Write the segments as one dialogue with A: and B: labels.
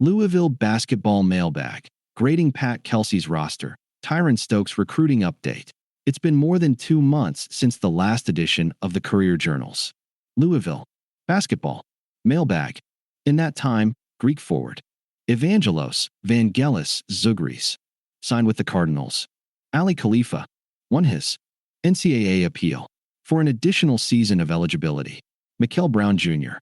A: Louisville basketball mailbag, grading Pat Kelsey's roster, Tyran Stokes recruiting update. It's been more than 2 months since the last edition of the Courier Journals. Louisville basketball mailbag. In that time, Greek forward Evangelos Vangelis Zougris signed with the Cardinals. Ali Khalifa won his NCAA appeal for an additional season of eligibility. Mikael Brown Jr.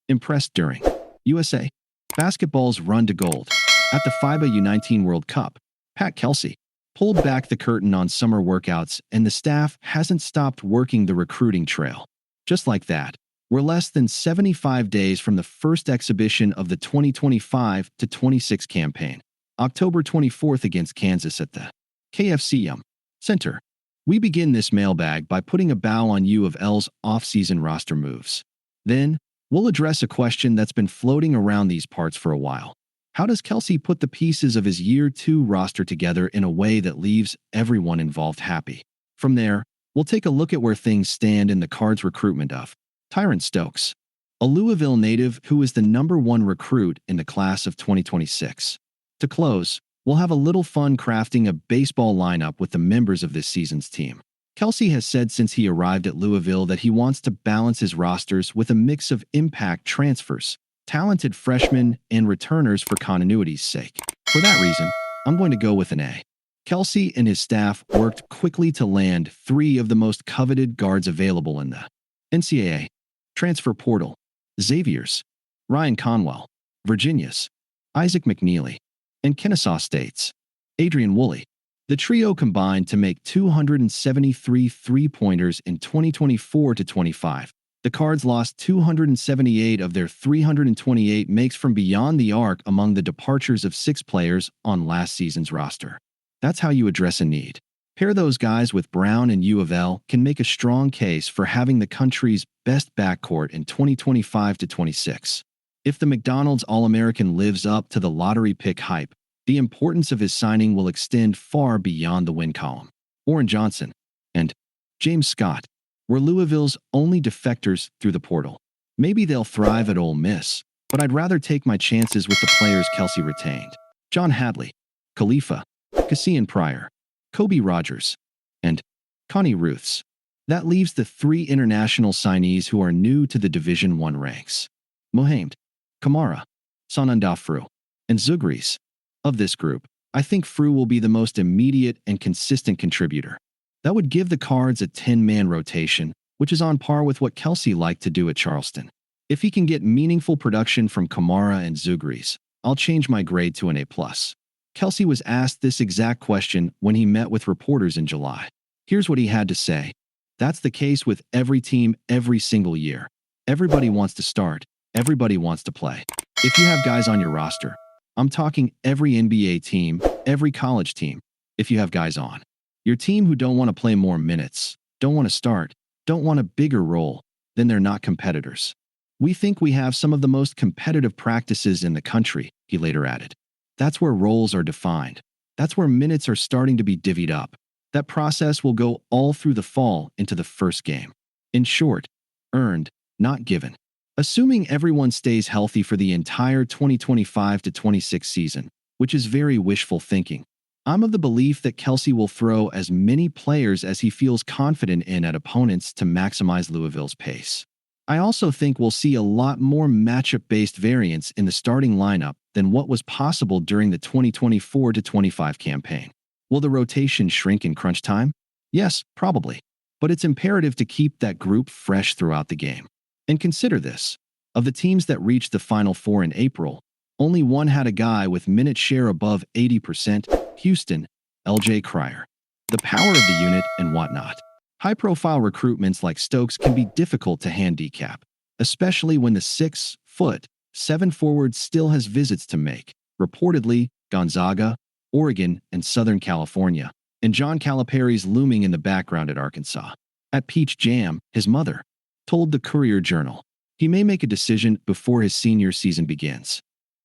A: impressed during USA basketball's run to gold at the FIBA U19 World Cup. Pat Kelsey pulled back the curtain on summer workouts, and the staff hasn't stopped working the recruiting trail. Just like that, we're less than 75 days from the first exhibition of the 2025-26 campaign, October 24th against Kansas at the KFC Center. We begin this mailbag by putting a bow on U of L's off-season roster moves. Then, we'll address a question that's been floating around these parts for a while. How does Kelsey put the pieces of his Year 2 roster together in a way that leaves everyone involved happy? From there, we'll take a look at where things stand in the Cards recruitment of Tyran Stokes, a Louisville native who is the #1 recruit in the class of 2026. To close, we'll have a little fun crafting a baseball lineup with the members of this season's team. Kelsey has said since he arrived at Louisville that he wants to balance his rosters with a mix of impact transfers, talented freshmen, and returners for continuity's sake. For that reason, I'm going to go with an A. Kelsey and his staff worked quickly to land 3 of the most coveted guards available in the NCAA transfer portal: Xavier's Ryan Conwell, Virginia's Isaac McNeely, and Kennesaw State's Adrian Woolley. The trio combined to make 273 three-pointers in 2024-25. The Cards lost 278 of their 328 makes from beyond the arc among the departures of 6 players on last season's roster. That's how you address a need. Pair those guys with Brown, and U of L can make a strong case for having the country's best backcourt in 2025-26. If the McDonald's All-American lives up to the lottery pick hype, the importance of his signing will extend far beyond the win column. Orrin Johnson and James Scott were Louisville's only defectors through the portal. Maybe they'll thrive at Ole Miss, but I'd rather take my chances with the players Kelsey retained: John Hadley, Khalifa, Cassian Pryor, Kobe Rogers, and Connie Ruths. That leaves the 3 international signees who are new to the Division I ranks: Mohamed Kamara, Sananda Fru, and Zougris. Of this group, I think Fru will be the most immediate and consistent contributor. That would give the Cards a 10-man rotation, which is on par with what Kelsey liked to do at Charleston. If he can get meaningful production from Kamara and Zougris, I'll change my grade to an A+. Kelsey was asked this exact question when he met with reporters in July. Here's what he had to say: "That's the case with every team every single year. Everybody wants to start. Everybody wants to play. If you have guys on your roster, I'm talking every NBA team, every college team, if you have guys on your team who don't want to play more minutes, don't want to start, don't want a bigger role, then they're not competitors. We think we have some of the most competitive practices in the country," he later added. "That's where roles are defined. That's where minutes are starting to be divvied up. That process will go all through the fall into the first game. In short, earned, not given." Assuming everyone stays healthy for the entire 2025-26 season, which is very wishful thinking, I'm of the belief that Kelsey will throw as many players as he feels confident in at opponents to maximize Louisville's pace. I also think we'll see a lot more matchup-based variance in the starting lineup than what was possible during the 2024-25 campaign. Will the rotation shrink in crunch time? Yes, probably. But it's imperative to keep that group fresh throughout the game. And consider this: of the teams that reached the Final Four in April, only one had a guy with minute share above 80%, Houston, LJ Cryer. The power of the unit and whatnot. High-profile recruitments like Stokes can be difficult to handicap, especially when the 6'7" forward still has visits to make, reportedly Gonzaga, Oregon, and Southern California, and John Calipari's looming in the background at Arkansas. At Peach Jam, his mother told the Courier Journal he may make a decision before his senior season begins.